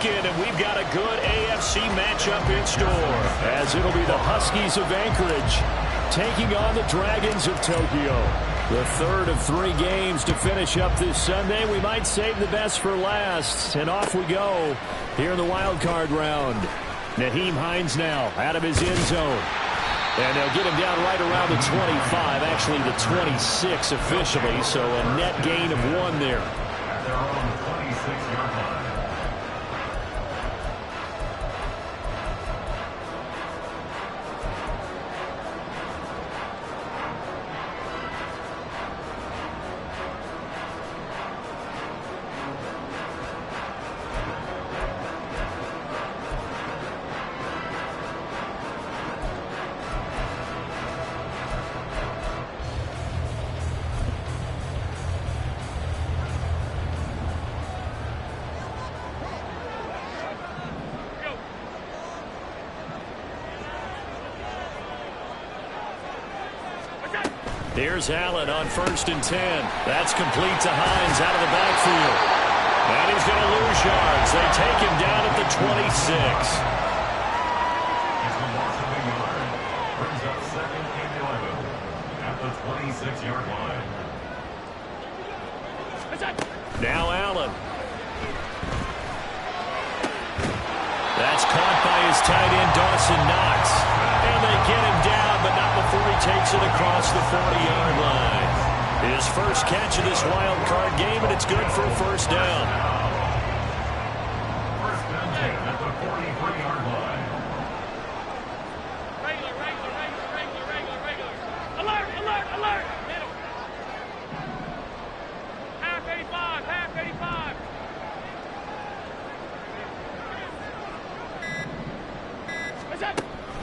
And we've got a good AFC matchup in store, as it'll be the Huskies of Anchorage taking on the Dragons of Tokyo. The third of 3 games to finish up this Sunday. We might save the best for last, and off we go here in the wild card round. Nyheim Hines now out of his end zone. And they'll get him down right around the 25, actually the 26 officially, so a net gain of 1 there. At their own 26-yard line. Here's Allen on 1st and 10. That's complete to Hines out of the backfield. And he's going to lose yards. They take him down at the 26. He's been lost a big yard. Brings up 2nd and 11 at the 26-yard line. Now Allen. That's caught by his tight end, Dawson Knox. And they get him down, but not before he takes it across the 40-yard line. His first catch of this wild card game, and it's good for a first down. First and 10 at the 43-yard line. Regular. Alert. Middle. Half 85.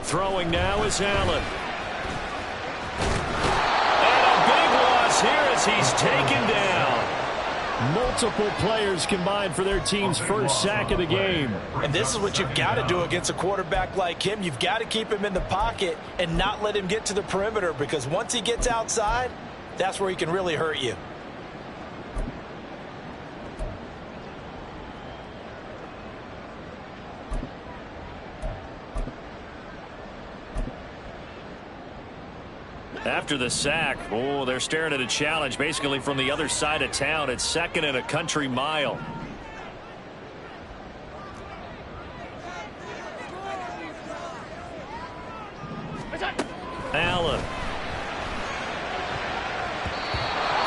Throwing now is Allen. And a big loss here as he's taken down. Multiple players combined for their team's first sack of the game. And this is what you've got to do against a quarterback like him. You've got to keep him in the pocket and not let him get to the perimeter, because once he gets outside, that's where he can really hurt you. After the sack, they're staring at a challenge basically from the other side of town. It's 2nd and a country mile. Allen.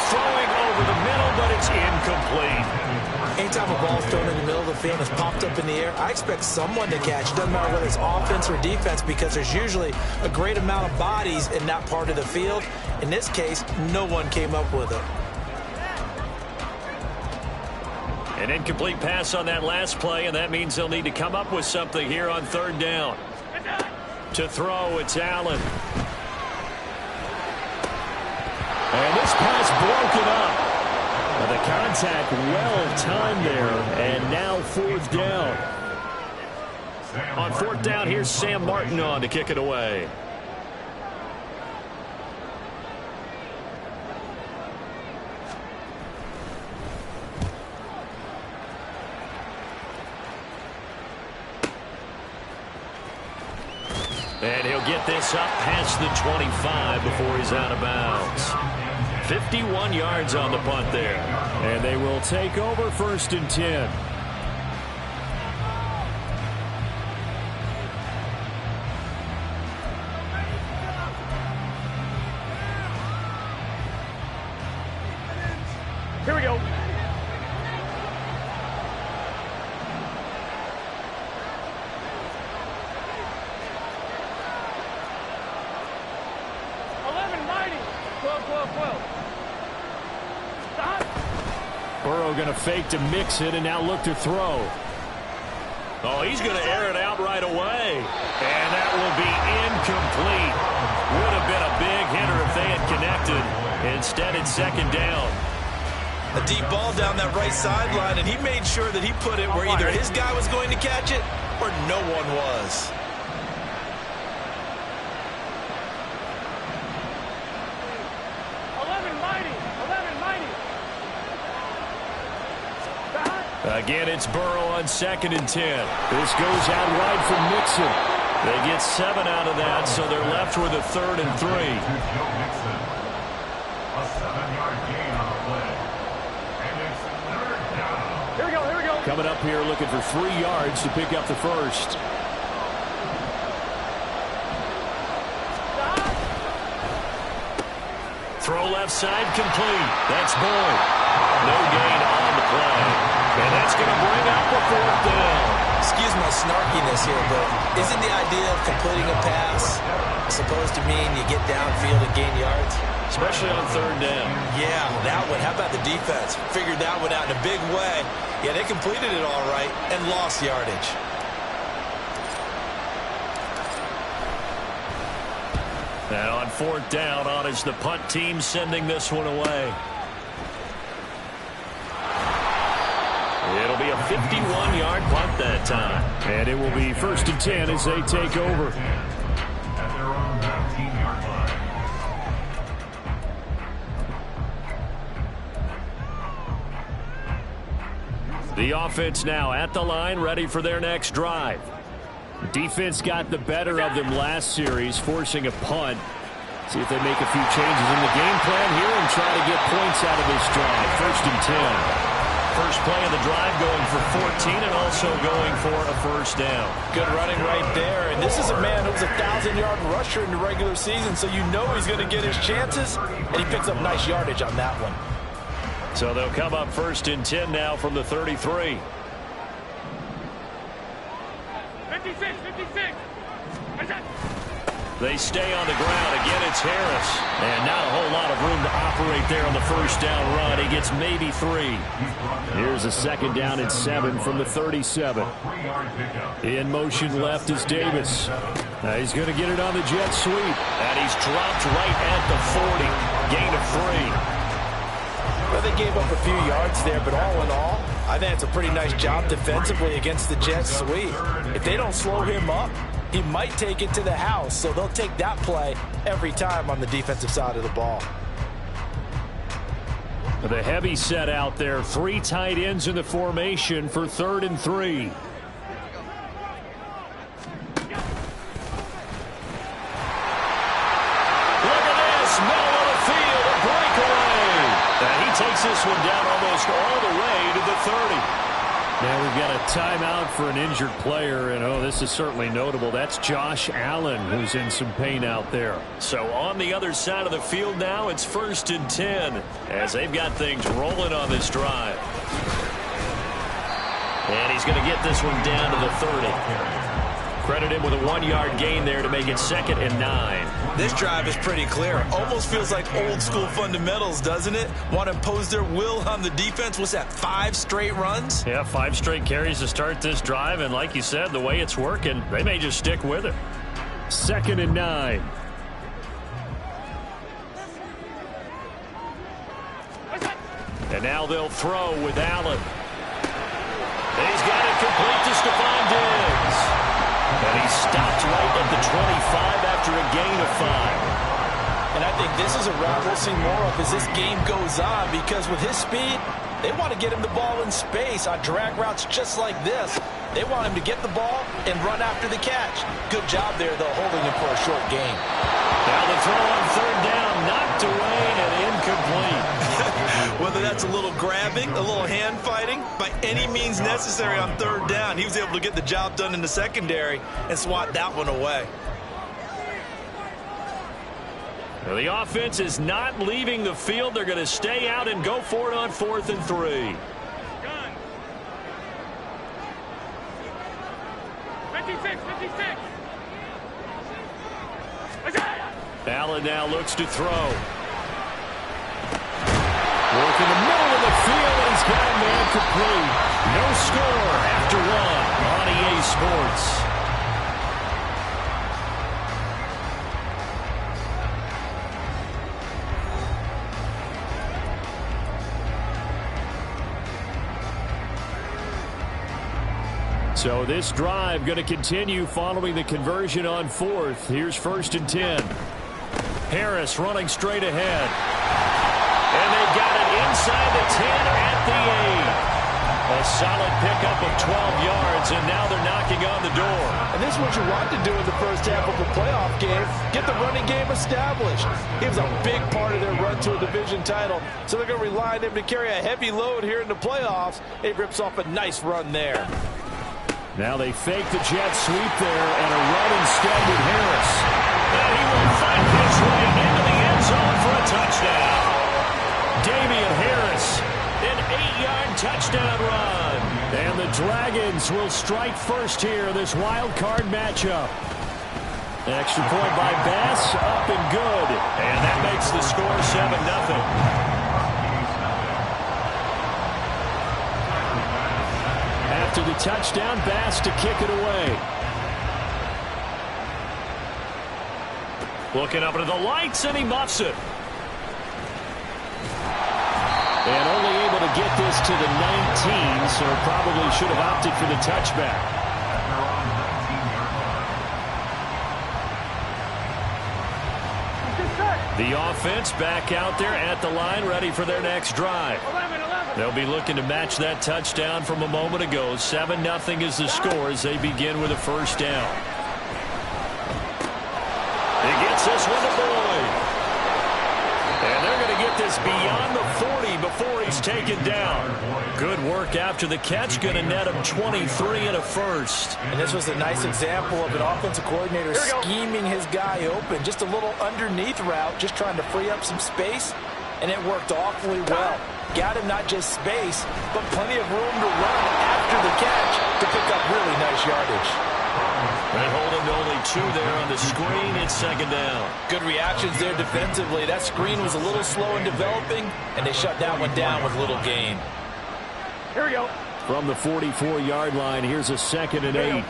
Throwing over the middle, but it's incomplete. Anytime a ball's thrown in the middle of the field and is popped up in the air, I expect someone to catch. It doesn't matter whether it's offense or defense, because there's usually a great amount of bodies in that part of the field. In this case, no one came up with it. An incomplete pass on that last play, and that means they'll need to come up with something here on 3rd down. To throw, it's Allen. And this pass broken up. The contact well timed there, and now 4th down. On 4th down, here's Sam Martin on to kick it away. And he'll get this up past the 25 before he's out of bounds. 51 yards on the punt there. And they will take over 1st and 10. Here we go. Burrow going to fake to mix it and now look to throw. Oh, he's going to air it out right away. And that will be incomplete. Would have been a big hitter if they had connected. Instead, it's 2nd down. A deep ball down that right sideline, and he made sure that he put it where either his guy was going to catch it or no one was. Again, it's Burrow on 2nd and 10. This goes out wide for Mixon. They get 7 out of that, so they're left with a 3rd and 3. Joe Mixon. A 7-yard gain on the play. And it's 3rd down. Here we go, here we go. Coming up here looking for 3 yards to pick up the first. Throw left side complete. That's Boyd. No gain on the play. And that's going to bring up a 4th down. Excuse my snarkiness here, but isn't the idea of completing a pass supposed to mean you get downfield and gain yards? Especially on 3rd down. Yeah, that one. How about the defense? Figured that one out in a big way. Yeah, they completed it all right and lost yardage. And on 4th down, on is the punt team sending this one away. It'll be a 51-yard punt that time. And it will be 1st and 10 as they take over. At their own 19-yard line. The offense now at the line, ready for their next drive. Defense got the better of them last series, forcing a punt. See if they make a few changes in the game plan here and try to get points out of this drive. 1st and 10. First play of the drive going for 14 and also going for a 1st down. Good running right there. And this is a man who's a 1,000-yard rusher in the regular season, so you know he's going to get his chances, and he picks up nice yardage on that one. So they'll come up 1st and 10 now from the 33. 56, 56. They stay on the ground. Again, it's Harris. And not a whole lot of room to operate there on the 1st down run. He gets maybe 3. Here's a 2nd down and 7 from the 37. In motion left is Davis. Now he's going to get it on the jet sweep. And he's dropped right at the 40. Gain of 3. Well, they gave up a few yards there, but all in all, I think it's a pretty nice job defensively against the jet sweep. If they don't slow him up, he might take it to the house, so they'll take that play every time on the defensive side of the ball. The heavy set out there. 3 tight ends in the formation for 3rd and 3. Look at this. Middle of the field. A breakaway. And he takes this one down almost all the way to the 30. Now we've got a timeout for an injured player, and oh, this is certainly notable. That's Josh Allen, who's in some pain out there. So on the other side of the field now, it's 1st and 10, as they've got things rolling on this drive. And he's going to get this one down to the 30. Credit him with a 1-yard gain there to make it 2nd and 9. This drive is pretty clear. Almost feels like old school fundamentals, doesn't it? Want to impose their will on the defense. What's that, 5 straight runs? Yeah, 5 straight carries to start this drive, and like you said, the way it's working, they may just stick with it. 2nd and 9. And now they'll throw with Allen. He's got it complete to Stephon Diggs. And he stopped right at the 25 after a gain of 5. And I think this is a route we'll see more of as this game goes on, because with his speed, they want to get him the ball in space on drag routes just like this. They want him to get the ball and run after the catch. Good job there, though, holding him for a short gain. Now the throw on 3rd down, knocked away and incomplete. Whether that's a little grabbing, a little hand fighting, by any means necessary on 3rd down, he was able to get the job done in the secondary and swat that one away. Well, the offense is not leaving the field. They're going to stay out and go for it on 4th and 3. 56, 56. Allen now looks to throw. Work in the middle of the field, and he's got a man complete. No score after 1 on EA Sports. So this drive going to continue following the conversion on 4th. Here's 1st and 10. Harris running straight ahead. And they got it inside the 10 at the 8. A solid pickup of 12 yards, and now they're knocking on the door. And this is what you want to do in the first half of a playoff game. Get the running game established. He was a big part of their run to a division title, so they're going to rely on him to carry a heavy load here in the playoffs. He rips off a nice run there. Now they fake the jet sweep there, and a run instead with Harris. And he will find his way into the end zone for a touchdown. Damian Harris, an 8-yard touchdown run. And the Dragons will strike first here, this wild card matchup. Extra point by Bass, up and good. And that makes the score 7-0. After the touchdown, Bass to kick it away. Looking up into the lights, and he muffs it. And only able to get this to the 19, so probably should have opted for the touchback. The offense back out there at the line, ready for their next drive. 11. They'll be looking to match that touchdown from a moment ago. 7-0 is the score as they begin with a first down. He gets this one to Boyd. And they're going to get this beyond the 40 before he's taken down. Good work after the catch. Going to net him 23 and a first. And this was a nice example of an offensive coordinator scheming his guy open. Just a little underneath route, just trying to free up some space. And it worked awfully well. Got him not just space, but plenty of room to run after the catch to pick up really nice yardage. They hold him to only 2 there on the screen. It's second down. Good reactions there defensively. That screen was a little slow in developing, and they shut that one down with little gain. Here we go. From the 44-yard line, here's a 2nd and 8.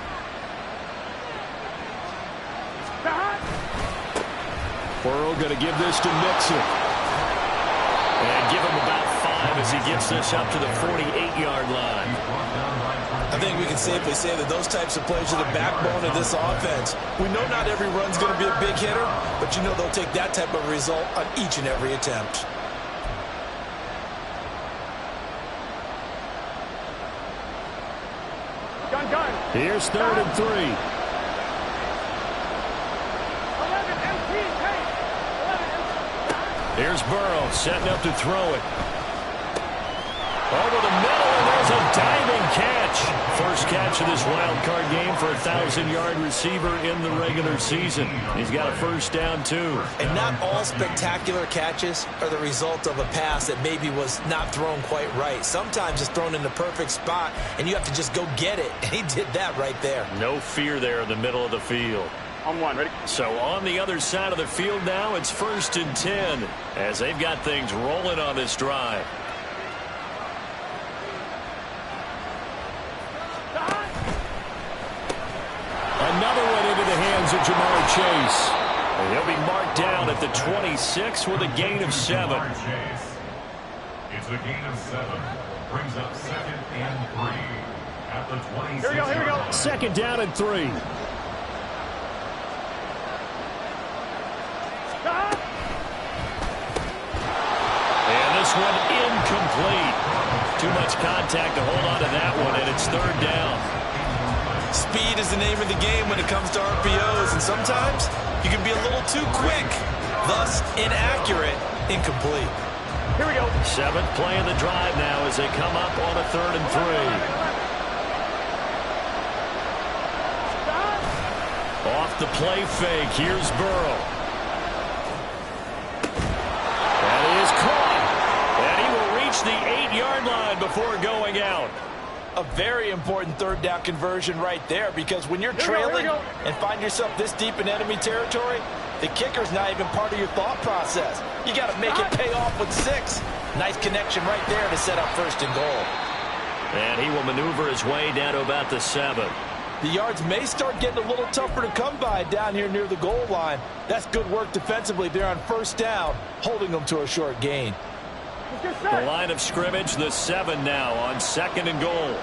Burrow going to give this to Mixon. And give him about 5 as he gets this up to the 48-yard line. I think we can safely say that those types of plays are the backbone of this offense. We know not every run's going to be a big hitter, but you know they'll take that type of result on each and every attempt. Gun. Here's 3rd and 3. 11 empty. Hey. 11 empty. Here's Burrow setting up to throw it. Over the middle, and there's a diving catch. First catch of this wild card game for a 1,000-yard receiver in the regular season. He's got a first down, too. And not all spectacular catches are the result of a pass that maybe was not thrown quite right. Sometimes it's thrown in the perfect spot, and you have to just go get it. And he did that right there. No fear there in the middle of the field. On 1, ready? So on the other side of the field now, it's 1st and 10 as they've got things rolling on this drive. Another one into the hands of Jamar Chase. And he'll be marked down at the 26 with a gain of 7. It's a gain of 7. Brings up 2nd and 3 at the 26. Here we go. 2nd down and 3. And this one incomplete. Too much contact to hold on to that one, and it's 3rd down. Speed is the name of the game when it comes to RPOs, and sometimes you can be a little too quick, thus inaccurate, incomplete. Here we go. 7th play of the drive now as they come up on a 3rd and 3. Off the play fake, here's Burrow. And he is caught, and he will reach the 8-yard line before going out. A very important 3rd down conversion right there, because when you're trailing and find yourself this deep in enemy territory, the kicker's not even part of your thought process. You got to make it pay off with 6. Nice connection right there to set up 1st and goal. And he will maneuver his way down to about the 7. The yards may start getting a little tougher to come by down here near the goal line. That's good work defensively there on 1st down, holding them to a short gain. The line of scrimmage, the 7 now on 2nd and goal.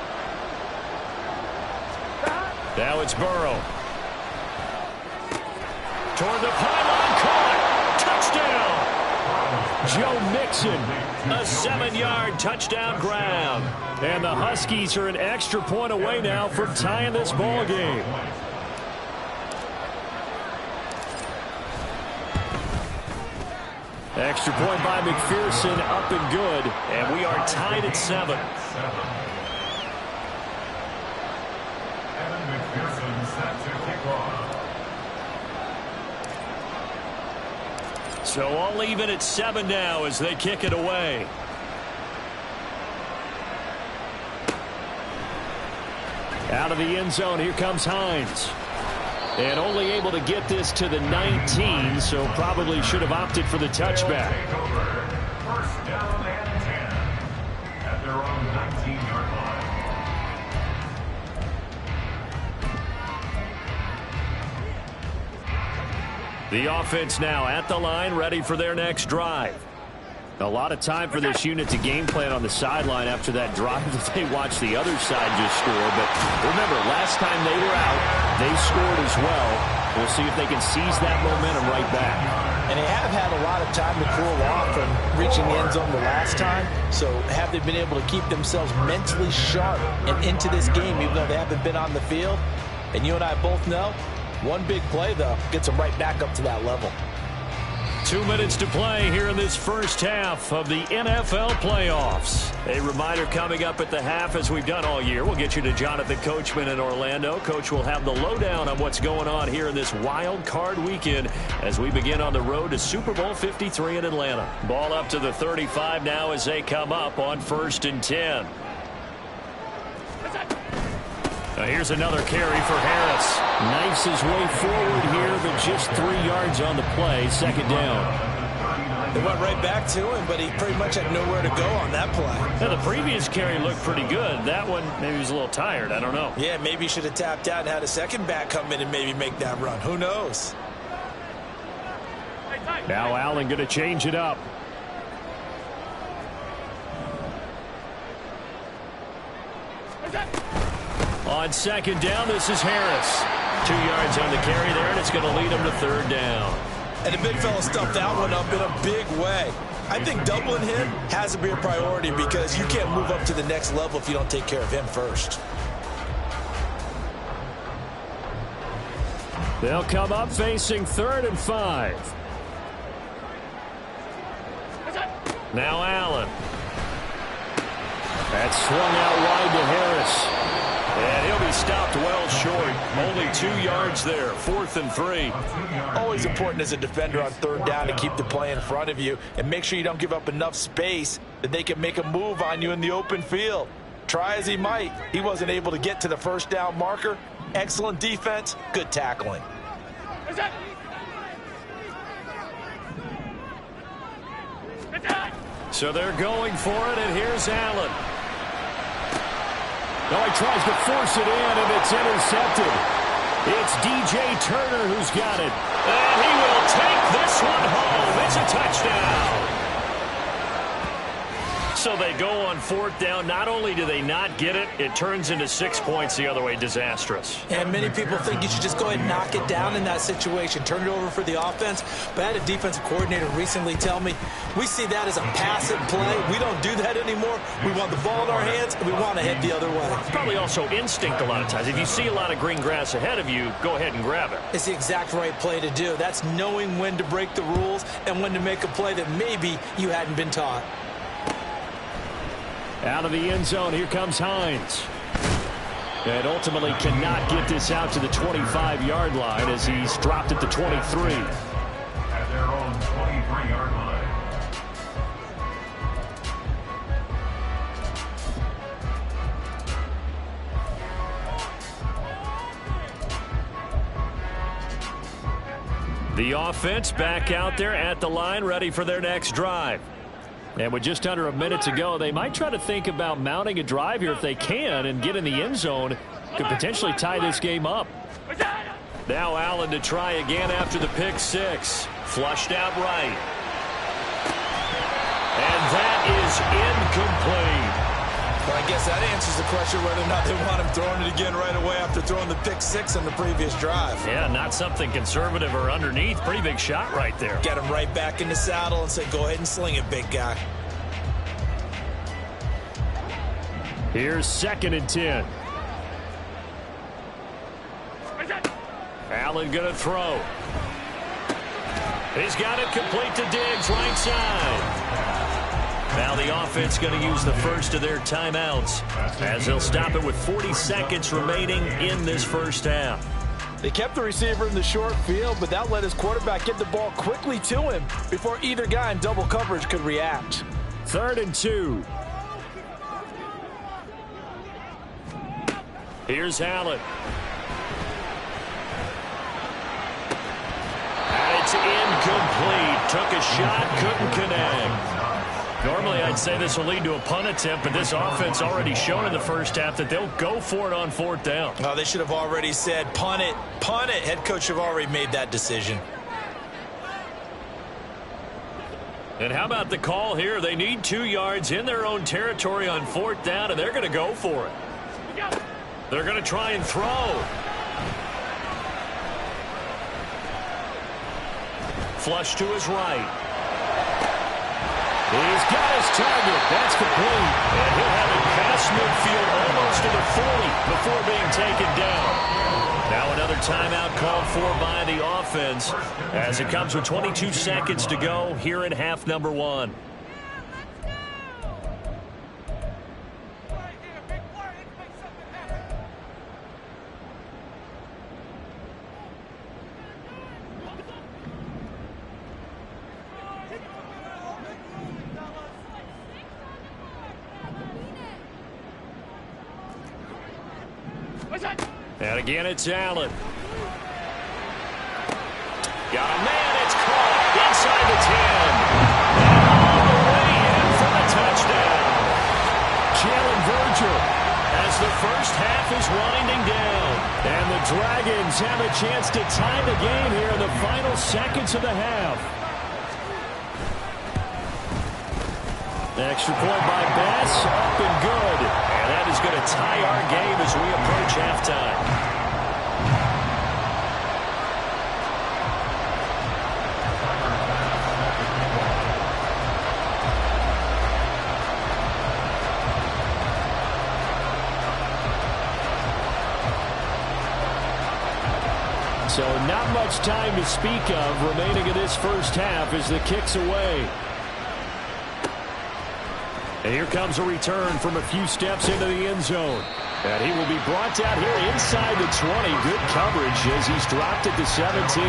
Now it's Burrow. Toward the pylon, caught. Touchdown. Joe Mixon, a 7-yard touchdown grab. And the Huskies are an extra point away now from tying this ball game. Extra point by McPherson, up and good. And we are tied at 7. Evan McPherson set to kick off. So all even at 7 now as they kick it away. Out of the end zone, here comes Hines. And only able to get this to the 19, so probably should have opted for the touchback. First down and 10 at their own 19-yard line. The offense now at the line, ready for their next drive. A lot of time for this unit to game plan on the sideline after that drive that they watched the other side just score. But remember, last time they were out, they scored as well. We'll see if they can seize that momentum right back. And they have had a lot of time to cool off from reaching the end zone the last time. So have they been able to keep themselves mentally sharp and into this game, even though they haven't been on the field? And you and I both know, one big play, though, gets them right back up to that level. 2 minutes to play here in this first half of the NFL playoffs. A reminder coming up at the half, as we've done all year. We'll get you to Jonathan Coachman in Orlando. Coach will have the lowdown on what's going on here in this wild card weekend as we begin on the road to Super Bowl 53 in Atlanta. Ball up to the 35 now as they come up on 1st and 10. Here's another carry for Harris. Knifes his way forward here, but just 3 yards on the play. Second down. They went right back to him, but he pretty much had nowhere to go on that play. Now, the previous carry looked pretty good. That one, maybe he was a little tired. I don't know. Yeah, maybe he should have tapped out and had a second back come in and maybe make that run. Who knows? Now Allen going to change it up. On second down, this is Harris. 2 yards on the carry there, and it's going to lead him to 3rd down. And the big fella stuffed that one up in a big way. I think doubling him has to be a priority because you can't move up to the next level if you don't take care of him first. They'll come up facing 3rd and 5. Now Allen. That's swung out wide to Harris. And he'll be stopped well short. Only 2 yards there. 4th and 3. Always important as a defender on 3rd down to keep the play in front of you and make sure you don't give up enough space that they can make a move on you in the open field. Try as he might, he wasn't able to get to the 1st down marker. Excellent defense, good tackling. So they're going for it, and here's Allen. No, he tries to force it in, and it's intercepted. It's DJ Turner who's got it. And he will take this one home. It's a touchdown. So they go on 4th down. Not only do they not get it, it turns into 6 points the other way. Disastrous. And many people think you should just go ahead and knock it down in that situation. Turn it over for the offense. But I had a defensive coordinator recently tell me, we see that as a passive play. We don't do that anymore. We want the ball in our hands, and we want to head the other way. It's probably also instinct a lot of times. If you see a lot of green grass ahead of you, go ahead and grab it. It's the exact right play to do. That's knowing when to break the rules and when to make a play that maybe you hadn't been taught. Out of the end zone, here comes Hines. And ultimately cannot get this out to the 25-yard line as he's dropped at the 23. At their own 23-yard line. The offense back out there at the line, ready for their next drive. And with just under a minute to go, they might try to think about mounting a drive here if they can and get in the end zone. Could potentially tie this game up. Now Allen to try again after the pick six. Flushed out right. And that is incomplete. Well, I guess that answers the question whether or not they want him throwing it again right away after throwing the pick six on the previous drive. Yeah, not something conservative or underneath. Pretty big shot right there. Get him right back in the saddle and say, go ahead and sling it, big guy. Here's 2nd and 10. Allen going to throw. He's got it complete to Diggs, right side. Now the offense going to use the first of their timeouts as they'll stop it with 40 seconds remaining in this first half. They kept the receiver in the short field, but that let his quarterback get the ball quickly to him before either guy in double coverage could react. 3rd and 2. Here's Allen. And it's incomplete. Took a shot, couldn't connect. Normally, I'd say this will lead to a punt attempt, but this offense already shown in the first half that they'll go for it on 4th down. Oh, they should have already said, punt it, punt it. Head coach have already made that decision. And how about the call here? They need 2 yards in their own territory on 4th down, and they're going to go for it. They're going to try and throw. Flush to his right. He's got his target. That's complete. And he'll have it past midfield almost to the 40 before being taken down. Now another timeout called for by the offense as it comes with 22 seconds to go here in half number 1. And again, it's Allen. Got a man. It's caught inside the 10. And all the way in for the touchdown. Jalen Virgil as the first half is winding down. And the Dragons have a chance to tie the game here in the final seconds of the half. Extra point by Bass, up and good. And that is going to tie our game as we approach halftime. So not much time to speak of remaining in this first half as the kick's away. And here comes a return from a few steps into the end zone. And he will be brought down here inside the 20. Good coverage as he's dropped at the 17.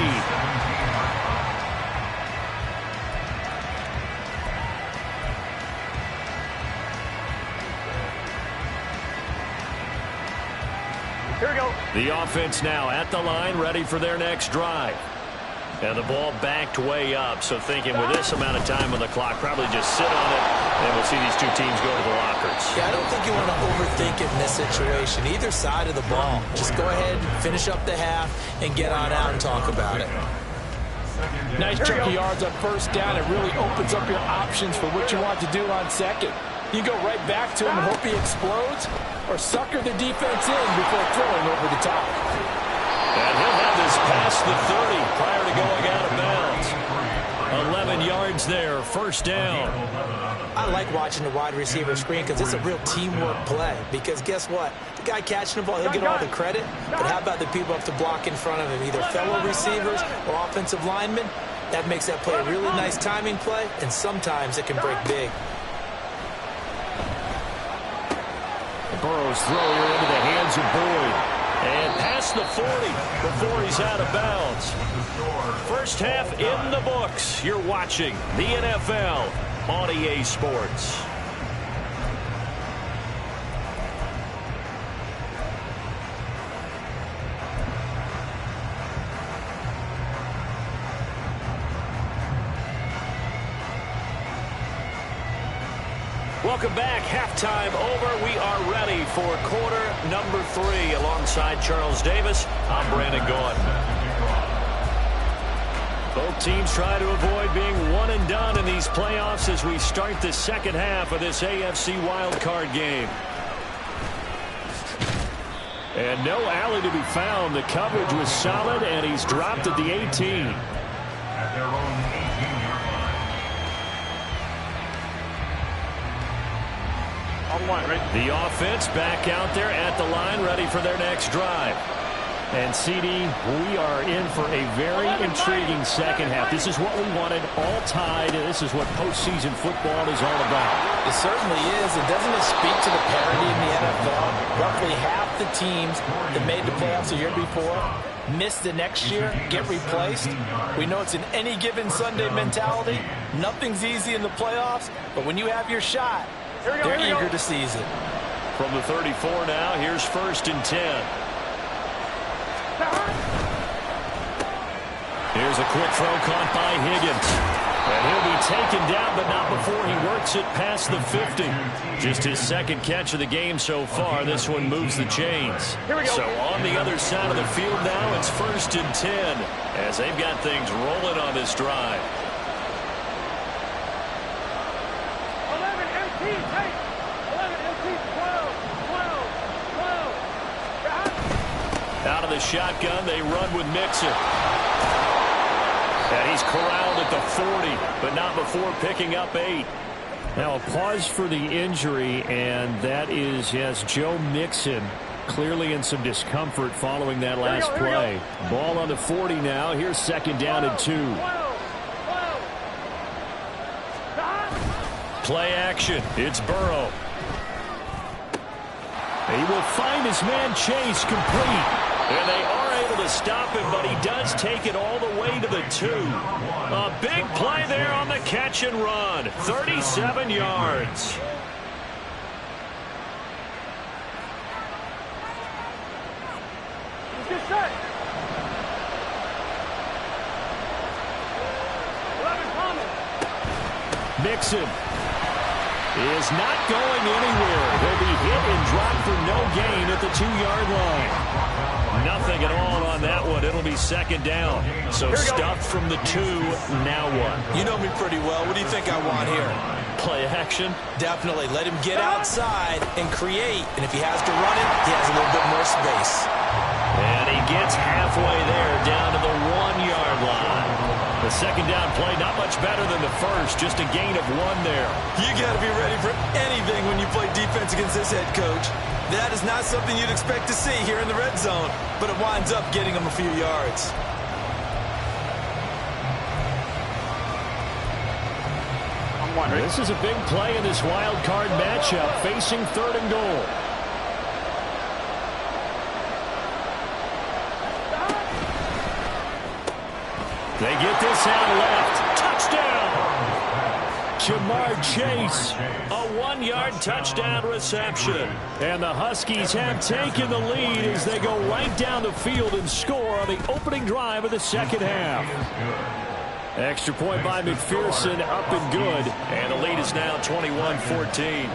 Here we go. The offense now at the line, ready for their next drive. And the ball backed way up, so thinking with this amount of time on the clock, probably just sit on it, and we'll see these two teams go to the lockers. Yeah, I don't think you want to overthink it in this situation. Either side of the ball. Just go ahead, finish up the half, and get on out and talk about it. Nice chunk of yards on 1st down. It really opens up your options for what you want to do on 2nd. You go right back to him and hope he explodes, or sucker the defense in before throwing over the top. And he'll have this past the 30 prior to going out of bounds. 11 yards there, 1st down. I like watching the wide receiver screen because it's a real teamwork play. Because guess what? The guy catching the ball, he'll get all the credit. But how about the people up to block in front of him, either fellow receivers or offensive linemen? That makes that play a really nice timing play, and sometimes it can break big. Burrow's throw here into the hands of Boyd. And past the 40 before he's out of bounds. First half in the books. You're watching the NFL on EA Sports. Welcome back. Halftime over. We are ready for quarter number 3. Alongside Charles Davis, I'm Brandon Gaudin. Both teams try to avoid being one and done in these playoffs as we start the second half of this AFC wildcard game. And no alley to be found. The coverage was solid, and he's dropped at the 18. At their own 18-yard line. On one, right? The offense back out there at the line, ready for their next drive. And, CD, we are in for a very intriguing second half. This is what we wanted, all tied, and this is what postseason football is all about. It certainly is. And doesn't it speak to the parity in the NFL? Roughly half the teams that made the playoffs the year before miss the next year, get replaced. We know it's an any given Sunday mentality. Nothing's easy in the playoffs, but when you have your shot, they're eager to seize it. From the 34 now, here's 1st and 10. Here's a quick throw caught by Higgins. And he'll be taken down, but not before he works it past the 50. Just his second catch of the game so far. This one moves the chains. So on the other side of the field now, it's 1st and 10 as they've got things rolling on this drive. 11 MT, take. 11 MT, 12. Out of the shotgun, they run with Mixon. And he's corralled at the 40, but not before picking up 8. Now a pause for the injury, and that is, yes, Joe Mixon clearly in some discomfort following that last play. Ball on the 40 now. Here's 2nd down and 2. Play action. It's Burrow. He will find his man Chase complete. And they are able to stop him, but he does take it all the way to the 2. A big play there on the catch and run. 37 yards. Get set. 11 coming. Mixon is not going anywhere. He'll be hit and dropped for no gain at the 2-yard line. Nothing at all on that one. It'll be 2nd down. So stuffed from the 2. Now what? You know me pretty well. What do you think I want here? Play action? Definitely. Let him get outside and create. And if he has to run it, he has a little bit more space. And he gets halfway there, down to the 1-yard line. The 2nd down play, not much better than the first. Just a gain of 1 there. You got to be ready for anything when you play defense against this head coach. That is not something you'd expect to see here in the red zone, but it winds up getting him a few yards. This is a big play in this wild card matchup, facing 3rd and goal. They get this out left. Touchdown! Jamar Chase, a 1-yard touchdown reception. And the Huskies have taken the lead as they go right down the field and score on the opening drive of the second half. Extra point by McPherson, up and good. And the lead is now 21-14.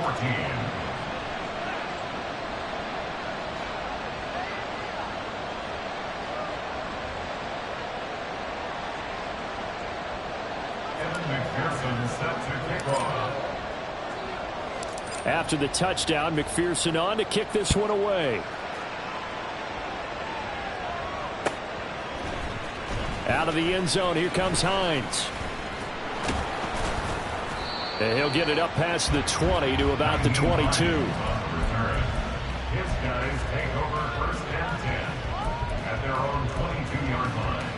After the touchdown, McPherson on to kick this one away. Out of the end zone, here comes Hines. And he'll get it up past the 20 to about the 22. His guys take over 1st and 10 at their own 22-yard line.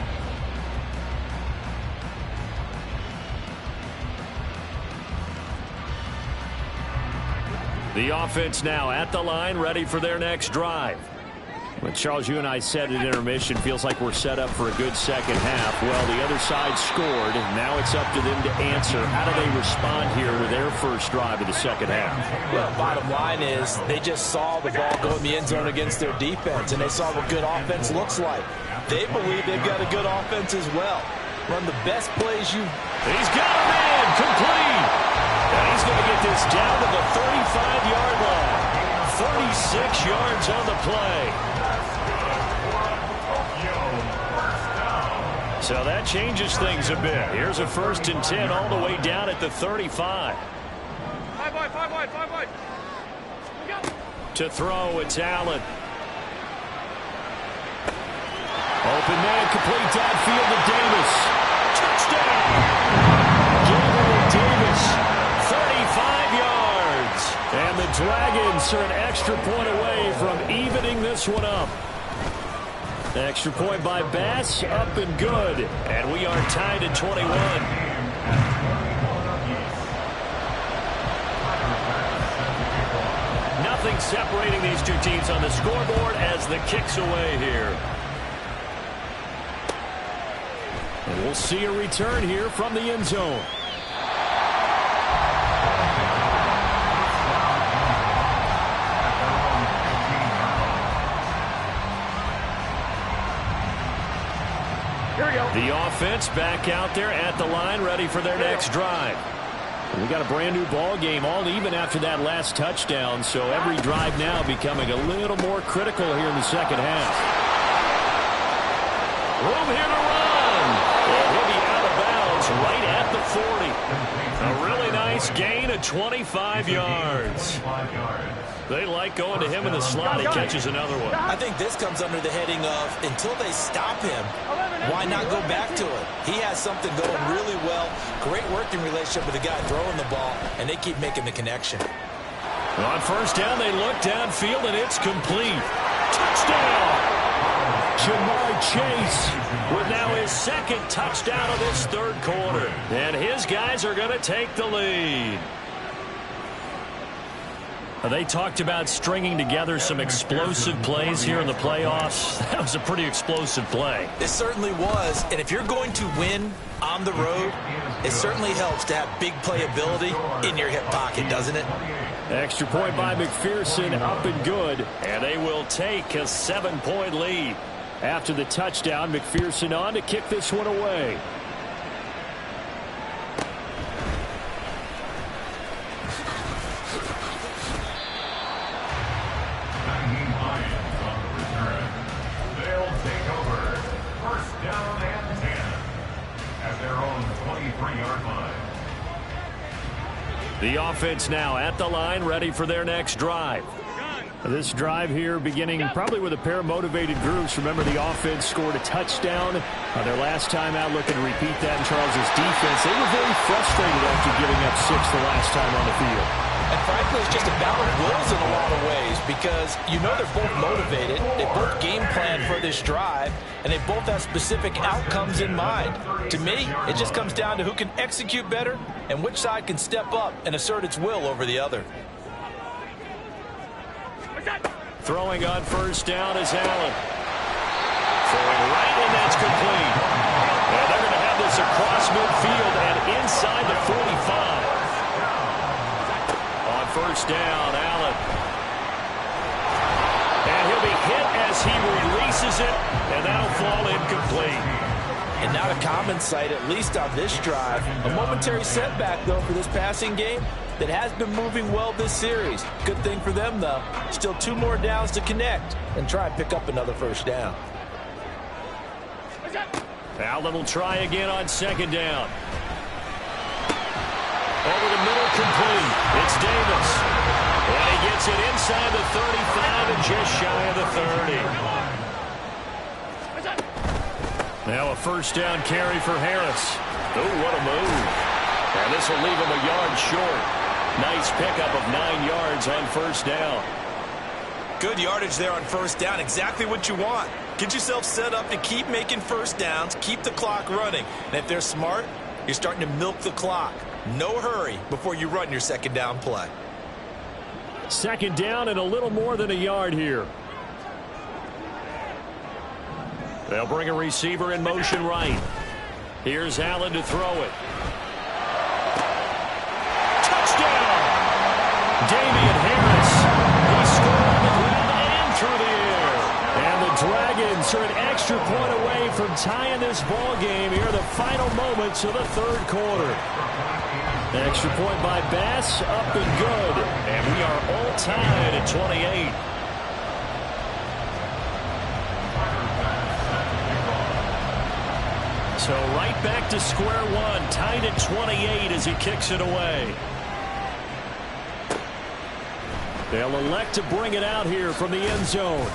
The offense now at the line, ready for their next drive. When Charles, you and I said at intermission, feels like we're set up for a good second half. Well, the other side scored, and now it's up to them to answer. How do they respond here with their first drive of the second half? Well, bottom line is they just saw the ball go in the end zone against their defense, and they saw what good offense looks like. They believe they've got a good offense as well. Run the best plays you... He's got a man complete. And he's going to get this down to the 35-yard line. 36 yards on the play. So that changes things a bit. Here's a 1st and 10 all the way down at the 35. 5 wide. To throw, it's Allen. Open man, complete downfield to Davis. Touchdown! Gabriel Davis, 35 yards. And the Dragons are an extra point away from evening this one up. Extra point by Bass, up and good. And we are tied at 21. Nothing separating these two teams on the scoreboard as the kick's away here. And we'll see a return here from the end zone. Here we go. The offense back out there at the line, ready for their next drive. We got a brand new ball game, all even after that last touchdown, so every drive now becoming a little more critical here in the second half. Room here to run. And he'll be out of bounds right at the 40. A really nice gain of 25 yards. They like going to him in the slot. He catches another one. I think this comes under the heading of until they stop him, why not go back to it? He has something going really well. Great working relationship with the guy throwing the ball, and they keep making the connection. On 1st down, they look downfield, and it's complete. Touchdown! Jamar Chase with now his 2nd touchdown of this 3rd quarter. And his guys are going to take the lead. They talked about stringing together some explosive plays here in the playoffs. That was a pretty explosive play. It certainly was, and if you're going to win on the road, it certainly helps to have big playability in your hip pocket, doesn't it? Extra point by McPherson, up and good, and they will take a 7-point lead. After the touchdown, McPherson on to kick this one away. The offense now at the line, ready for their next drive. This drive here beginning probably with a pair of motivated groups. Remember, the offense scored a touchdown their last time out. Looking to repeat that in Charles's defense. They were very frustrated after giving up 6 the last time on the field. And frankly, it's just a battle of wills in a lot of ways because you know they're both motivated. They both game plan for this drive, and they both have specific outcomes in mind. To me, it just comes down to who can execute better and which side can step up and assert its will over the other. Throwing on 1st down is Allen. Throwing right, and that's complete. And they're going to have this across midfield and inside the 45. On 1st down, Allen. And he'll be hit as he releases it, and that'll fall incomplete. And not a common sight, at least on this drive. A momentary setback, though, for this passing game that has been moving well this series. Good thing for them, though. Still 2 more downs to connect and try and pick up another 1st down. Allen will try again on 2nd down. Over the middle, complete. It's Davis. And he gets it inside the 35 and just shy of the 30. Now a 1st down carry for Harris. Oh, what a move. And this will leave him a yard short. Nice pickup of 9 yards on 1st down. Good yardage there on 1st down. Exactly what you want. Get yourself set up to keep making 1st downs, keep the clock running. And if they're smart, you're starting to milk the clock. No hurry before you run your 2nd down play. 2nd down and a little more than a yard here. They'll bring a receiver in motion right. Here's Allen to throw it. Touchdown! Damian Harris. He scored on the ground and through the air. And the Dragons are an extra point away from tying this ball game here, the final moments of the 3rd quarter. Extra point by Bass, up and good. And we are all tied at 28. So right back to square one, tied at 28 as he kicks it away. They'll elect to bring it out here from the end zone.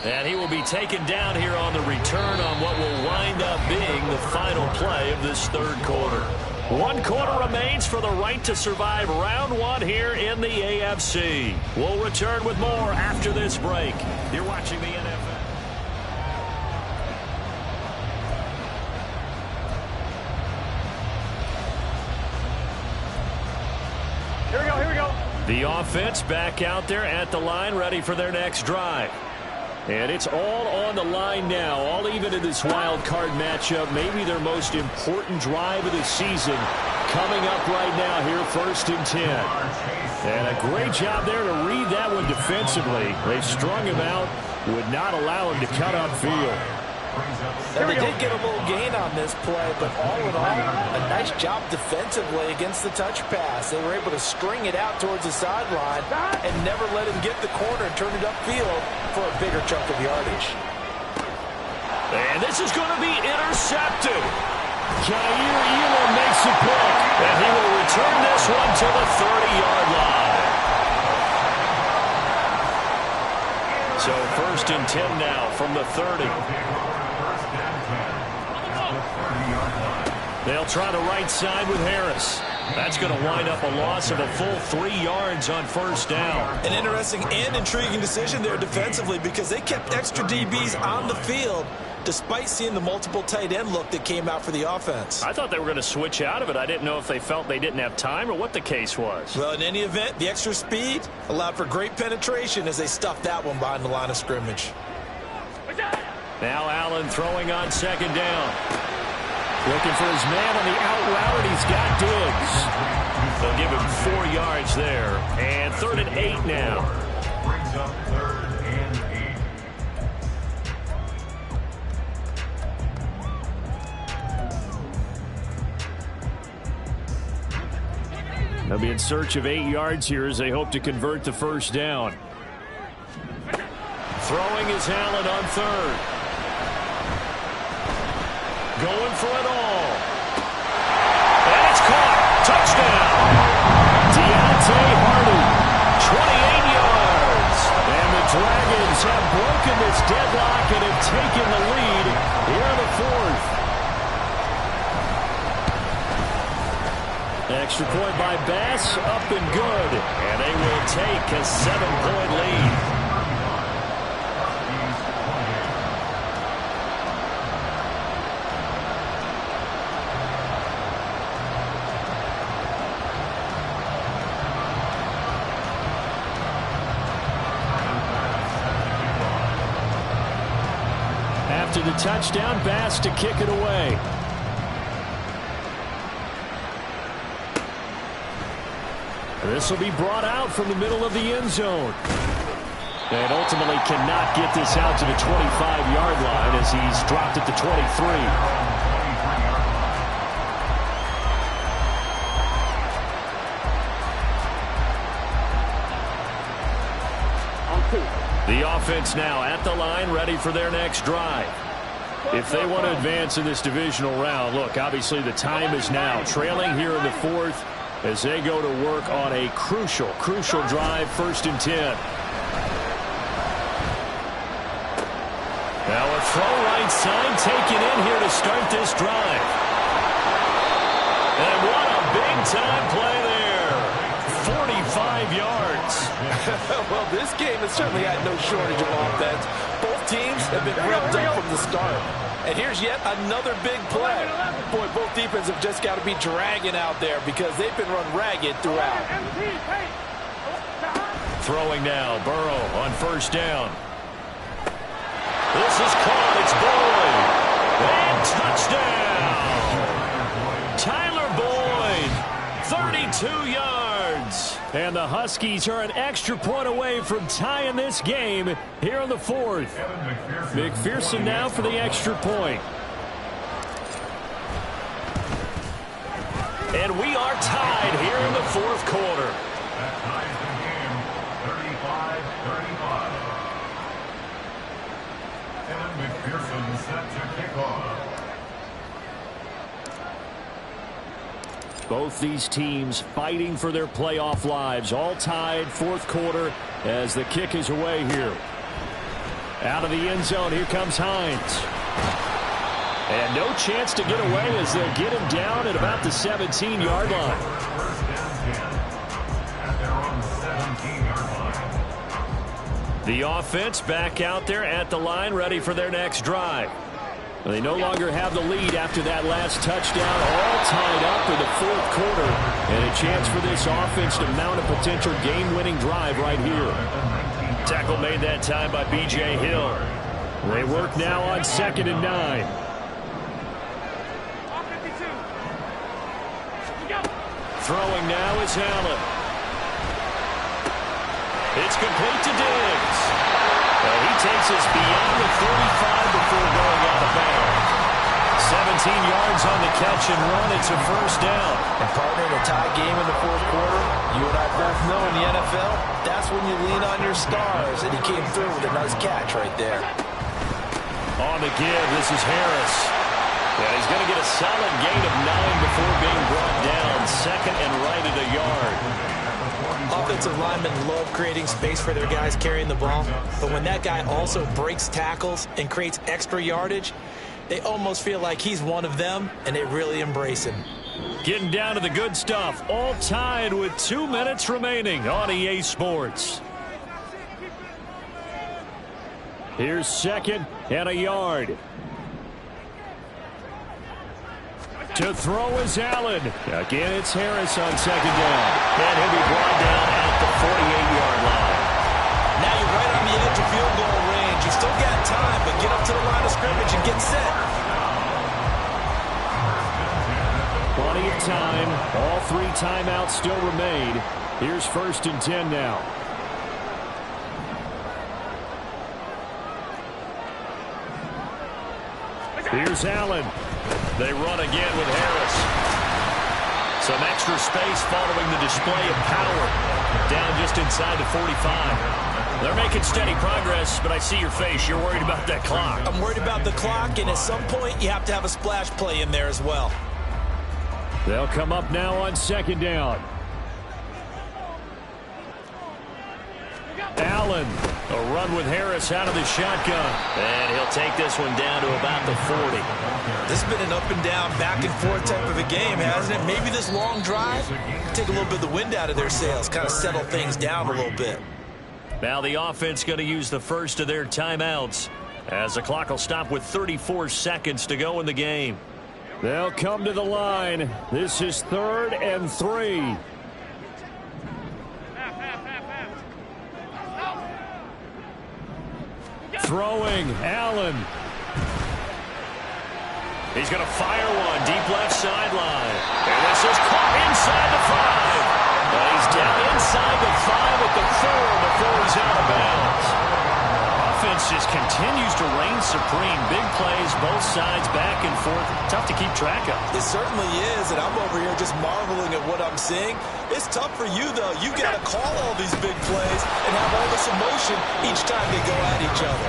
And he will be taken down here on the return on what will wind up being the final play of this third quarter. 1 quarter remains for the right to survive round one here in the AFC. We'll return with more after this break. You're watching the NFL. Here we go, here we go. The offense back out there at the line, ready for their next drive. And it's all on the line now, all even in this wild card matchup. Maybe their most important drive of the season coming up right now here, 1st and 10. And a great job there to read that one defensively. They strung him out, would not allow him to cut upfield. And they did get a little gain on this play, but all in all, a nice job defensively against the touch pass. They were able to string it out towards the sideline and never let him get the corner and turn it upfield for a bigger chunk of yardage. And this is going to be intercepted. Jair Elam makes a pick, and he will return this one to the 30-yard line. So 1st and 10 now from the 30. They'll try the right side with Harris. That's going to wind up a loss of a full 3 yards on 1st down. An interesting and intriguing decision there defensively because they kept extra DBs on the field despite seeing the multiple tight end look that came out for the offense. I thought they were going to switch out of it. I didn't know if they felt they didn't have time or what the case was. Well, in any event, the extra speed allowed for great penetration as they stuffed that one behind the line of scrimmage. Now Allen throwing on 2nd down. Looking for his man on the out route, and he's got Diggs. They'll give him 4 yards there. And 3rd and 8 now. Brings up 3rd and 8. They'll be in search of 8 yards here as they hope to convert the 1st down. Throwing is Allen on 3rd. Going for it all. And it's caught. Touchdown. Deontay Hardy, 28 yards. And the Dragons have broken this deadlock and have taken the lead here in the 4th. Extra point by Bass, up and good. And they will take a 7-point lead. After the touchdown, Bass to kick it away. This will be brought out from the middle of the end zone. And ultimately cannot get this out to the 25-yard line as he's dropped at the 23. The offense now at the line, ready for their next drive. If they want to advance in this divisional round, look, obviously the time is now. Trailing here in the 4th as they go to work on a crucial drive, 1st and 10. Now a throw right side taken in here to start this drive. And what a big-time play there. 45 yards. Well, this game has certainly had no shortage of offense. Both teams have been revved up from the start. And here's yet another big play. Boy, both defenses have just got to be dragging out there because they've been run ragged throughout. Throwing now, Burrow on 1st down. This is caught. It's Boyd. And touchdown. Tyler Boyd, 32 yards. And the Huskies are an extra point away from tying this game here in the 4th. McPherson now for the extra point. And we are tied here in the 4th quarter. That ties the game 35-35. Evan McPherson set to kick off. Both these teams fighting for their playoff lives. All tied, fourth quarter, as the kick is away here. Out of the end zone, here comes Hines. And no chance to get away as they'll get him down at about the 17-yard line. The offense back out there at the line, ready for their next drive. They no longer have the lead after that last touchdown, all tied up in the fourth quarter. And a chance for this offense to mount a potential game-winning drive right here. Tackle made that time by B.J. Hill. They work now on 2nd and 9. Throwing now is Allen. It's complete to Diggs. He takes us beyond the 35 before going out of bounds. 17 yards on the catch and run. It's a first down. And partner, in a tie game in the fourth quarter, you and I both know in the NFL, that's when you lean on your stars. And he came through with a nice catch right there. On the give, this is Harris. And he's going to get a solid gain of 9 before being brought down. 2nd and right at a yard. Offensive linemen love creating space for their guys carrying the ball. But when that guy also breaks tackles and creates extra yardage, they almost feel like he's one of them, and they really embrace him. Getting down to the good stuff. All tied with 2 minutes remaining on EA Sports. Here's 2nd and a yard. To throw is Allen. Again, it's Harris on 2nd down. And he'll be brought down at the 48-yard line. Now you're right on the edge of field goal range. You still got time, but get up to the line of scrimmage and get set. Plenty of time. All 3 timeouts still remain. Here's 1st and 10 now. Here's Allen. They run again with Harris. Some extra space following the display of power. Down just inside the 45. They're making steady progress, but I see your face. You're worried about that clock. I'm worried about the clock, and at some point, you have to have a splash play in there as well. They'll come up now on 2nd down. Allen, a run with Harris out of the shotgun. And he'll take this one down to about the 40. This has been an up and down, back and forth type of a game, hasn't it? Maybe this long drive, take a little bit of the wind out of their sails, kind of settle things down a little bit. Now the offense going to use the first of their timeouts, as the clock will stop with 34 seconds to go in the game. They'll come to the line. This is 3rd and 3. Throwing, Allen. He's going to fire one deep left sideline. And this is caught inside the 5. But he's down inside the 5 at the 4 before he's out of bounds. Offense just continues to reign supreme. Big plays, both sides, back and forth. Tough to keep track of. It certainly is, and I'm over here just marveling at what I'm seeing. It's tough for you, though. You got to call all these big plays and have all this emotion each time they go at each other.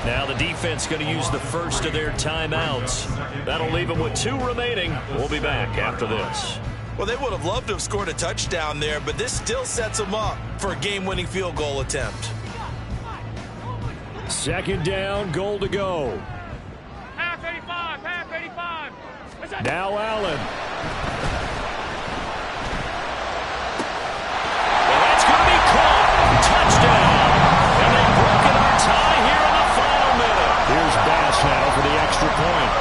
Now the defense going to use the first of their timeouts. That'll leave them with 2 remaining. We'll be back after this. Well, they would have loved to have scored a touchdown there, but this still sets them up for a game-winning field goal attempt. 2nd down, goal to go. Half 85, half 85. Now Allen. And that's going to be caught. Touchdown. And they've broken our tie here in the final minute. Here's Bass now for the extra point.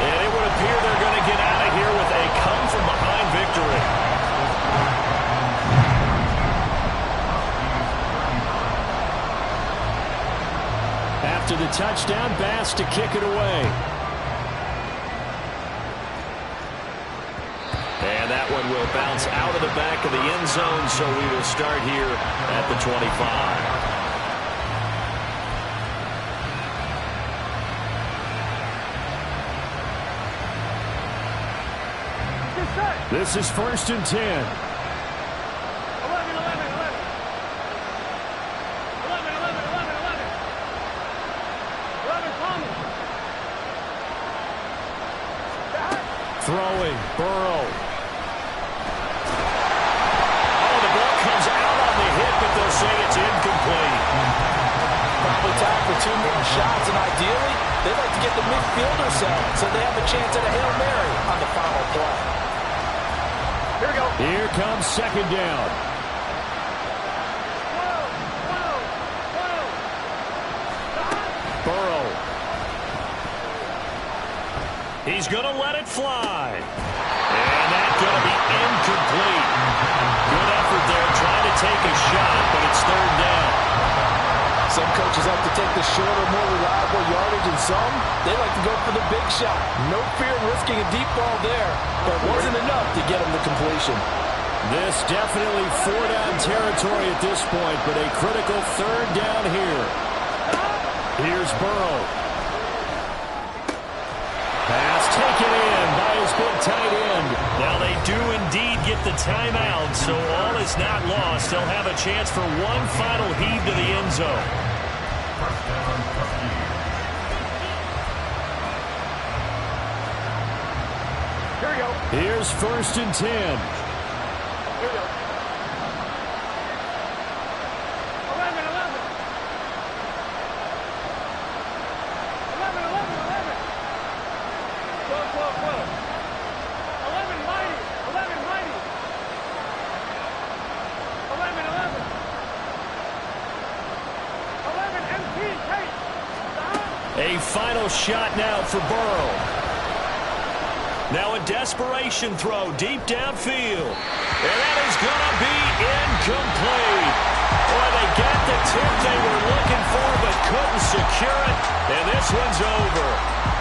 And it would appear they're going to get out of here with a come-from-behind victory. After the touchdown, Bass to kick it away. And that one will bounce out of the back of the end zone, so we will start here at the 25. This is 1st and 10. 11, Throwing, Burrow. Oh, the ball comes out on the hit, but they'll say it's incomplete. Probably time for 2 more shots, and ideally, they'd like to get the midfielder set so they have a chance at a Hail Mary on the final play. Here we go. Here comes second down. Burrow. He's going to let it fly. And that's going to be incomplete. Good effort there trying to take a shot, but it's third down. Some coaches like to take the shorter, more reliable yardage, and some, they like to go for the big shot. No fear in risking a deep ball there, but it wasn't enough to get him the completion. This definitely 4-down territory at this point, but a critical third down here. Here's Burrow. Pass taken in by his big tight end. Now they do indeed get the timeout, so all is not lost. They'll have a chance for one final heave to the end zone. First down, Husky. Here we go. Here's 1st and 10. Here we go. 11, 11. 11, 11, 11. 12, 12, 12. 11, mighty. 11, mighty. 11, 11. 11, MP, Kate. A final shot now for Burrow. Now a desperation throw deep downfield. And that is going to be incomplete. Boy, they got the tip they were looking for but couldn't secure it. And this one's over.